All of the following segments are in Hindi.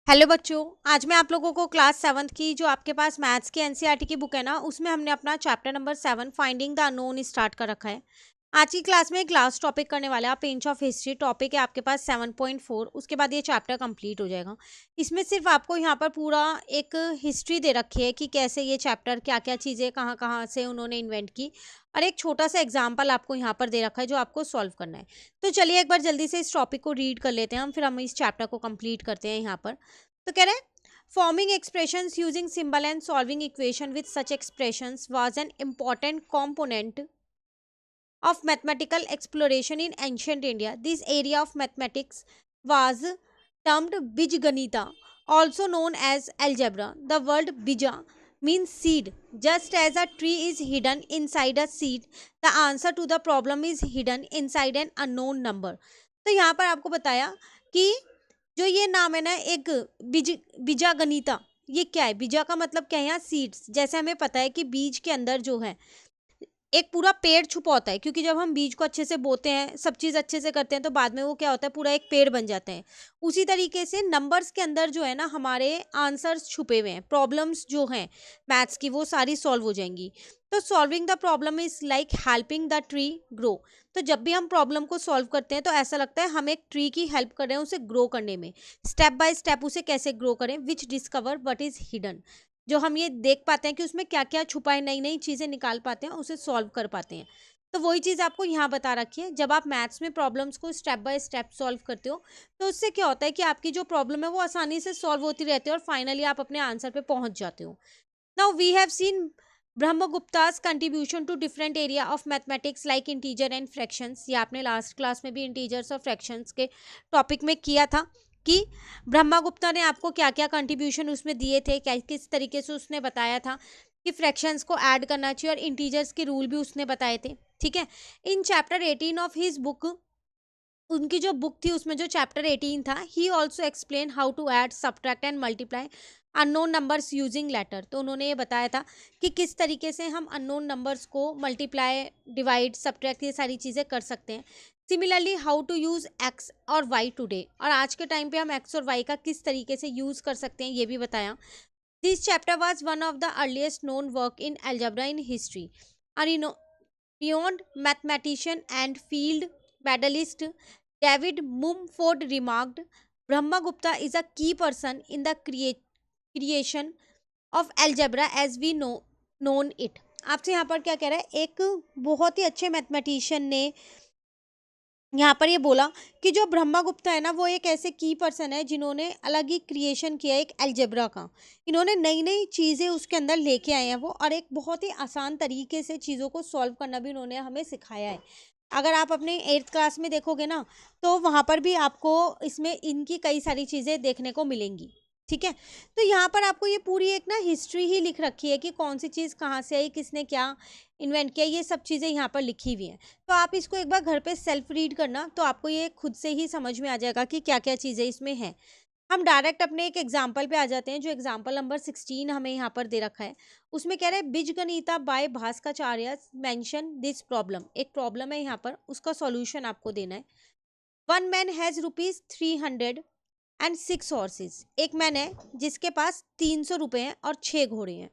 हेलो बच्चों। आज मैं आप लोगों को क्लास 7th की जो आपके पास मैथ्स की एनसीईआरटी की बुक है ना, उसमें हमने अपना chapter number 7 finding the unknown start कर रखा है। आज की क्लास में एक लास्ट टॉपिक करने वाले हैं, पेंच ऑफ हिस्ट्री टॉपिक है आपके पास 7.4। उसके बाद ये चैप्टर कंप्लीट हो जाएगा। इसमें सिर्फ आपको यहाँ पर पूरा एक हिस्ट्री दे रखी है कि कैसे ये चैप्टर क्या क्या चीज़ें कहाँ कहाँ से उन्होंने इन्वेंट की, और एक छोटा सा एग्जाम्पल आपको यहाँ पर दे रखा है जो आपको सॉल्व करना है। तो चलिए एक बार जल्दी से इस टॉपिक को रीड कर लेते हैं फिर हम इस चैप्टर को कंप्लीट करते हैं यहाँ पर। तो कह रहे हैं forming expressions using symbol and solving equation with such expressions was an important component of mathematical exploration in ancient India. This area of mathematics was termed Bijganita, also known as algebra. The word bija means seed. Just as a tree is hidden inside a seed, the answer to the problem is hidden inside an unknown number. तो यहाँ पर आपको बताया कि जो ये नाम है ना, एक बीजा गणिता, ये क्या है? बीजा का मतलब क्या है? यहाँ सीड्स। जैसे हमें पता है कि बीज के अंदर जो है एक पूरा पेड़ छुपा होता है, क्योंकि जब हम बीज को अच्छे से बोते हैं, सब चीज़ अच्छे से करते हैं, तो बाद में वो क्या होता है, पूरा एक पेड़ बन जाते हैं। उसी तरीके से नंबर्स के अंदर जो है ना, हमारे आंसर्स छुपे हुए हैं। प्रॉब्लम्स जो हैं मैथ्स की, वो सारी सॉल्व हो जाएंगी। तो solving the problem is like helping the tree grow. तो जब भी हम प्रॉब्लम को सॉल्व करते हैं तो ऐसा लगता है हम एक ट्री की हेल्प कर रहे हैं उसे ग्रो करने में। स्टेप बाय स्टेप उसे कैसे ग्रो करें, विच डिस्कवर वट इज हिडन। जो हम ये देख पाते हैं कि उसमें क्या क्या छुपा है, नई नई चीज़ें निकाल पाते हैं, उसे सॉल्व कर पाते हैं। तो वही चीज़ आपको यहाँ बता रखी है। जब आप मैथ्स में प्रॉब्लम्स को स्टेप बाय स्टेप सॉल्व करते हो तो उससे क्या होता है कि आपकी जो प्रॉब्लम है वो आसानी से सॉल्व होती रहती है और फाइनली आप अपने आंसर पे पहुंच जाते हो। Now we have seen Brahmagupta's contribution to different area of mathematics like integer and fractions. ये आपने लास्ट क्लास में भी इंटीजर्स और फ्रैक्शंस के टॉपिक में किया था कि ब्रह्मगुप्ता ने आपको क्या क्या कंट्रीब्यूशन उसमें दिए थे, क्या किस तरीके से उसने बताया था कि फ्रैक्शंस को ऐड करना चाहिए, और इंटीजर्स के रूल भी उसने बताए थे। ठीक है। In chapter 18 of his book, उनकी जो बुक थी उसमें जो चैप्टर 18 था, he also explain how to add subtract and multiply unknown numbers using letter. तो उन्होंने ये बताया था कि किस तरीके से हम अननोन नंबर्स को मल्टीप्लाई, डिवाइड, सब्ट्रैक्ट, ये सारी चीज़ें कर सकते हैं। Similarly how to use X और वाई टुडे, और आज के टाइम पे हम एक्स और वाई का किस तरीके से यूज़ कर सकते हैं, ये भी बताया। This chapter was one of the earliest known work in algebra in history. Beyond mathematician and field medalist David Mumford remarked, Brahmagupta is a key person in the creation of algebra as we known it. आपसे यहाँ पर क्या कह रहा है, एक बहुत ही अच्छे मैथमेटिशियन ने यहाँ पर ये बोला कि जो ब्रह्मगुप्ता है ना, वो एक ऐसे की पर्सन है जिन्होंने अलग ही क्रिएशन किया एक अलजेब्रा का। इन्होंने नई नई चीज़ें उसके अंदर लेके आए हैं वो, और एक बहुत ही आसान तरीके से चीज़ों को सॉल्व करना भी उन्होंने हमें सिखाया है। अगर आप अपने 8th क्लास में देखोगे ना, तो वहाँ पर भी आपको इसमें इनकी कई सारी चीज़ें देखने को मिलेंगी। ठीक है। तो यहाँ पर आपको ये पूरी एक ना हिस्ट्री ही लिख रखी है कि कौन सी चीज़ कहाँ से आई, किसने क्या इन्वेंट किया, ये सब चीज़ें यहाँ पर लिखी हुई हैं। तो आप इसको एक बार घर पे सेल्फ रीड करना, तो आपको ये खुद से ही समझ में आ जाएगा कि क्या क्या चीज़ें इसमें हैं। हम डायरेक्ट अपने एक एग्जाम्पल पे आ जाते हैं, जो एग्जाम्पल नंबर 16 हमें यहाँ पर दे रखा है। उसमें कह रहे हैं Bijaganita by Bhaskaracharya mention this problem. एक प्रॉब्लम है यहाँ पर, उसका सॉल्यूशन आपको देना है। One man has ₹300 and 6 horses. एक मैन है जिसके पास 300 रुपये हैं और 6 घोड़े हैं।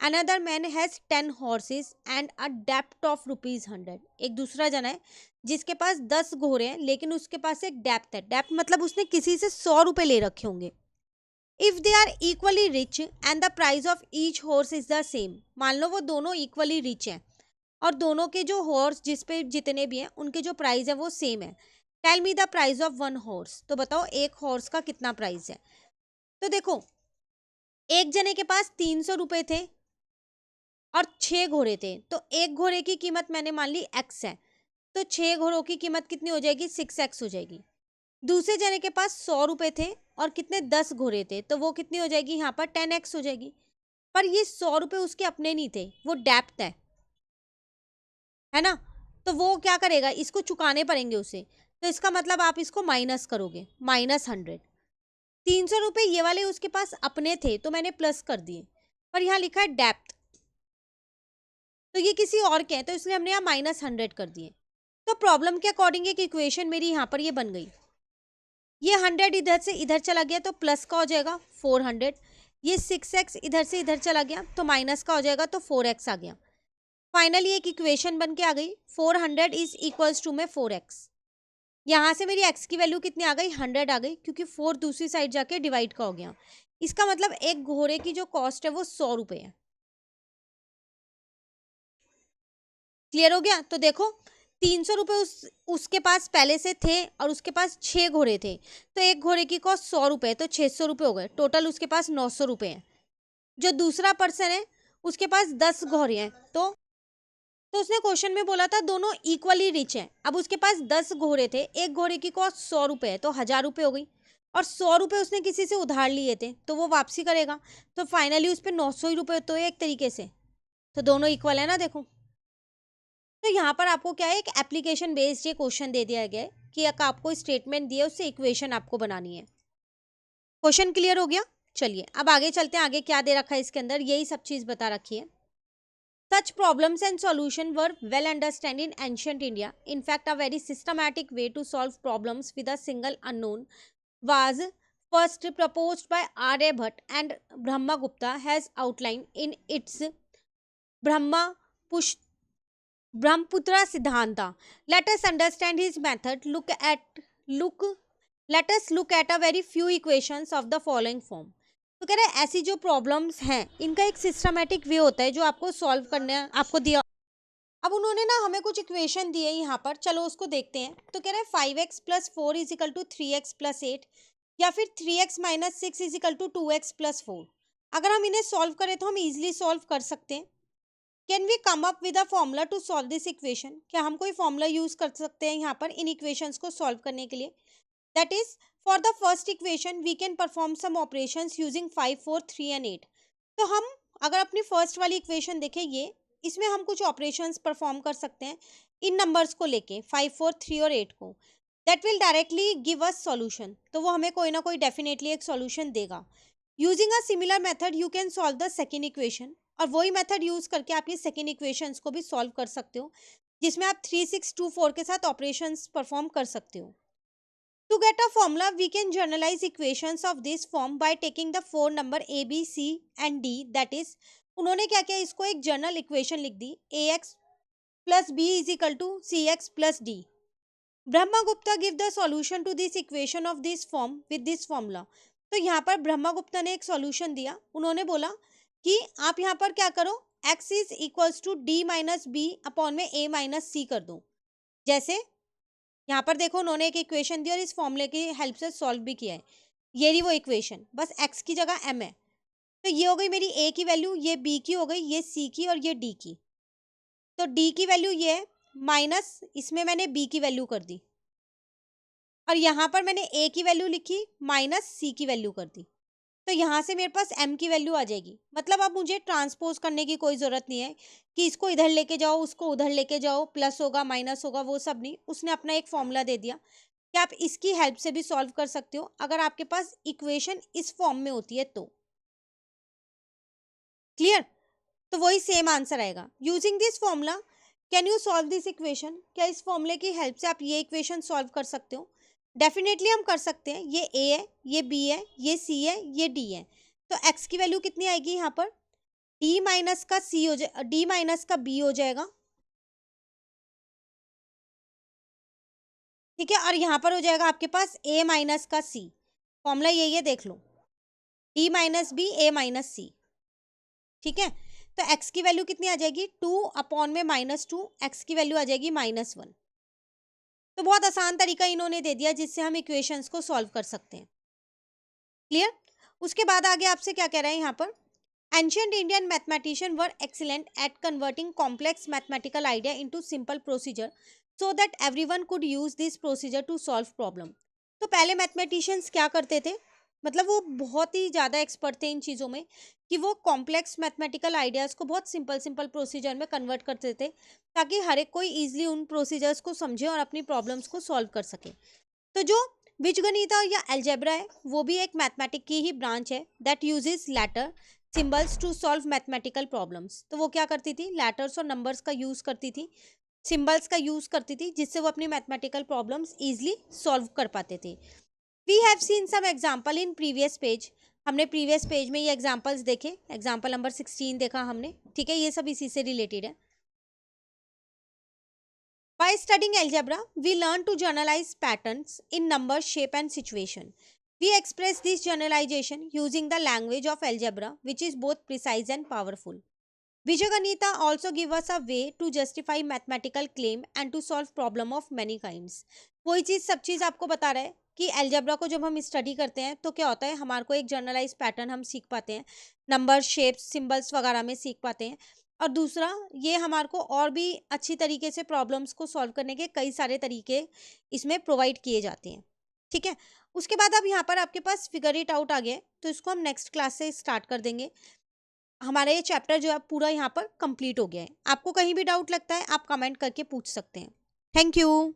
Another man has 10 horses and a depth of ₹100। एक दूसरा जना है जिसके पास 10 घोड़े हैं, लेकिन उसके पास एक डेप्थ है। डेप्थ मतलब उसने किसी से 100 रुपये ले रखे होंगे। If they are equally rich and the price of each horse is the same. मान लो वो दोनों इक्वली रिच हैं और दोनों के जो हॉर्स जिस पे जितने भी हैं उनके जो प्राइस है वो सेम है। Tell me the price of one horse. तो बताओ एक हॉर्स का कितना प्राइस है। तो देखो, एक जने के पास 300 रुपये थे और 6 घोड़े थे, तो एक घोड़े की कीमत मैंने मान ली x है, तो 6 घोड़ों की कीमत कितनी हो जाएगी, 6x हो जाएगी। दूसरे जने के पास 100 रुपये थे और कितने 10 घोड़े थे, तो वो कितनी हो जाएगी यहाँ पर 10x हो जाएगी। पर ये 100 रुपये उसके अपने नहीं थे, वो डेप्थ है ना। तो वो क्या करेगा, इसको चुकाने पड़ेंगे उसे। तो इसका मतलब आप इसको माइनस करोगे, -100। 300 रुपये ये वाले उसके पास अपने थे तो मैंने प्लस कर दिए, पर यहाँ लिखा है डेप्थ, तो ये किसी और के हैं, तो इसलिए हमने यहाँ -100 कर दिए। तो प्रॉब्लम के अकॉर्डिंग एक इक्वेशन मेरी यहाँ पर ये बन गई। ये 100 इधर से इधर चला गया तो प्लस का हो जाएगा 400। ये 6x इधर से इधर चला गया तो माइनस का हो जाएगा तो 4x आ गया। फाइनली एक इक्वेशन बन के आ गई, 400 इज इक्वल्स टू में 4x। यहाँ से मेरी x की वैल्यू कितनी आ गई, 100 आ गई, क्योंकि 4 दूसरी साइड जाके डिवाइड का हो गया। इसका मतलब एक घोड़े की जो कॉस्ट है वो 100 रुपये है। क्लियर हो गया? तो देखो 300 रुपये उसके पास पहले से थे और उसके पास 6 घोड़े थे, तो एक घोड़े की कॉस्ट 100 रुपये, तो 600 रुपये हो गए। टोटल उसके पास 900 रुपये हैं। जो दूसरा पर्सन है उसके पास 10 घोड़े हैं, तो उसने क्वेश्चन में बोला था दोनों इक्वली रिच हैं। अब उसके पास 10 घोड़े थे, एक घोड़े की कॉस्ट 100 रुपये है, तो 1000 रुपये हो गई, और 100 रुपये उसने किसी से उधार लिए थे तो वो वापसी करेगा, तो फाइनली उस पर 900 ही रुपये तो एक तरीके से, तो दोनों इक्वल है ना। देखो तो यहाँ पर आपको क्या है, एक एप्लीकेशन बेस्ड ये क्वेश्चन दे दिया गया है कि आपको स्टेटमेंट दिया उससे इक्वेशन आपको बनानी है। क्वेश्चन क्लियर हो गया? चलिए अब आगे चलते हैं, आगे क्या दे रखा है इसके अंदर, यही सब चीज बता रखी है। Such problems and solutions were well understood in ancient India. In fact, a very systematic way to solve problems with a single unknown was first proposed by Aryabhatta, and Brahmagupta has outlined in its Brahmapush Brahmaputra Siddhanta. Let us understand his method. Let us look at a very few equations of the following form. तो कह रहे हैं ऐसी जो प्रॉब्लम्स हैं इनका एक सिस्टमैटिक वे होता है जो आपको सॉल्व करने आपको दिया। अब उन्होंने ना हमें कुछ इक्वेशन दिए यहाँ पर, चलो उसको देखते हैं। तो कह रहे हैं 5x plus 4 is equal to 3x plus 8, या फिर 3x minus 6 is equal to 2x plus 4। अगर हम इन्हें सॉल्व करें तो हम इजिली सॉल्व कर सकते हैं। Can we come up with a formula to solve this equation? क्या हम कोई फॉर्मूला यूज कर सकते हैं यहाँ पर इन इक्वेशंस को सॉल्व करने के लिए? That is for the first equation we can perform some operations using 5, 4, 3 and 8। तो हम अगर अपनी फर्स्ट वाली इक्वेशन देखें, ये इसमें हम कुछ ऑपरेशंस परफॉर्म कर सकते हैं इन नंबर्स को लेके 5, 4, 3 और 8 को। That will directly give us solution, तो वो हमें कोई ना कोई डेफिनेटली एक सॉल्यूशन देगा। Using a similar method you can solve the second equation, और वही मेथड यूज करके आप ये सेकेंड इक्वेशंस को भी सॉल्व कर सकते हो, जिसमें आप 3, 6, 2, 4 के साथ ऑपरेशंस परफॉर्म कर सकते हो। To get a formula, we can generalize equations of this form by taking the 4 number a, b, c and d. That is, उन्होंने क्या किया, इसको एक जनरल इक्वेशन लिख दी, ax plus b is equal to cx plus d. Brahmagupta give the solution to this equation of this form with this formula. तो यहाँ पर ब्रह्मगुप्ता ने एक सॉल्यूशन दिया। उन्होंने बोला कि आप यहाँ पर क्या करो, x is equals to d minus B upon में a माइनस सी कर दो। जैसे यहाँ पर देखो उन्होंने एक इक्वेशन दी और इस फॉर्मूले की हेल्प से सॉल्व भी किया है। ये रही वो इक्वेशन, बस x की जगह m है, तो ये हो गई मेरी a की वैल्यू, ये b की हो गई, ये c की और ये d की। तो d की वैल्यू ये है, माइनस इसमें मैंने b की वैल्यू कर दी, और यहाँ पर मैंने a की वैल्यू लिखी माइनस c की वैल्यू कर दी। तो यहाँ से मेरे पास m की वैल्यू आ जाएगी। मतलब अब मुझे ट्रांसपोज करने की कोई ज़रूरत नहीं है कि इसको इधर लेके जाओ, उसको उधर लेके जाओ, प्लस होगा माइनस होगा, वो सब नहीं। उसने अपना एक फॉर्मूला दे दिया कि आप इसकी हेल्प से भी सॉल्व कर सकते हो अगर आपके पास इक्वेशन इस फॉर्म में होती है तो। क्लियर? तो वही सेम आंसर आएगा। Using this formula can you solve this equation? क्या इस फॉर्मूले की हेल्प से आप ये इक्वेशन सॉल्व कर सकते हो? डेफिनेटली हम कर सकते हैं। ये a है, ये b है, ये c है, ये d है। तो x की वैल्यू कितनी आएगी यहाँ पर? d माइनस का c हो जाए, d माइनस का b हो जाएगा, ठीक है। और यहाँ पर हो जाएगा आपके पास a माइनस का c। फॉर्मूला यही है, देख लो, d minus B a minus c, ठीक है। तो x की वैल्यू कितनी आ जाएगी, 2 अपॉन में -2, x की वैल्यू आ जाएगी -1। तो बहुत आसान तरीका इन्होंने दे दिया जिससे हम इक्वेशंस को सॉल्व कर सकते हैं। क्लियर? उसके बाद आगे आपसे क्या कह रहा है यहाँ पर, ancient Indian mathematician were excellent at converting complex mathematical idea into simple procedure so that everyone could use this procedure to solve problem. तो पहले मैथमेटिशियंस क्या करते थे, मतलब वो बहुत ही ज़्यादा एक्सपर्ट थे इन चीज़ों में कि वो कॉम्प्लेक्स मैथमेटिकल आइडियाज़ को बहुत सिंपल सिंपल प्रोसीजर में कन्वर्ट करते थे, ताकि हर एक कोई ईजिली उन प्रोसीजर्स को समझे और अपनी प्रॉब्लम्स को सॉल्व कर सके। तो जो बीजगणित या अलजेब्रा है वो भी एक मैथमेटिक की ही ब्रांच है that uses letter symbols to solve mathematical problems. तो वो क्या करती थी, लेटर्स और नंबर्स का यूज़ करती थी, सिंबल्स का यूज़ करती थी, जिससे वो अपनी मैथमेटिकल प्रॉब्लम्स ईजिली सॉल्व कर पाते थे। We have seen some example in previous page. हमने प्रीवियस पेज में ये एग्जाम्पल्स देखे, एग्जाम्पल नंबर 16 देखा हमने, ठीक है, ये सब इसी से रिलेटेड है। By studying algebra, we learn to generalize patterns in number, shape, and situation. We express this generalization using the language of algebra, which is both precise and powerful. Bijaganita also give us a way to justify mathematical claim and to solve problem of many kinds. कोई चीज़ सब चीज़ आपको बता रहा है कि एल्जेब्रा को जब हम स्टडी करते हैं तो क्या होता है, हमारे को एक जनरलाइज पैटर्न हम सीख पाते हैं, नंबर, शेप्स, सिंबल्स वगैरह में सीख पाते हैं। और दूसरा, ये हमारे को और भी अच्छी तरीके से प्रॉब्लम्स को सॉल्व करने के कई सारे तरीके इसमें प्रोवाइड किए जाते हैं, ठीक है। उसके बाद अब यहाँ पर आपके पास फिगर इट आउट आ गया है, तो इसको हम नेक्स्ट क्लास से स्टार्ट कर देंगे। हमारा ये चैप्टर जो है पूरा यहाँ पर कंप्लीट हो गया है। आपको कहीं भी डाउट लगता है आप कमेंट करके पूछ सकते हैं। Thank you.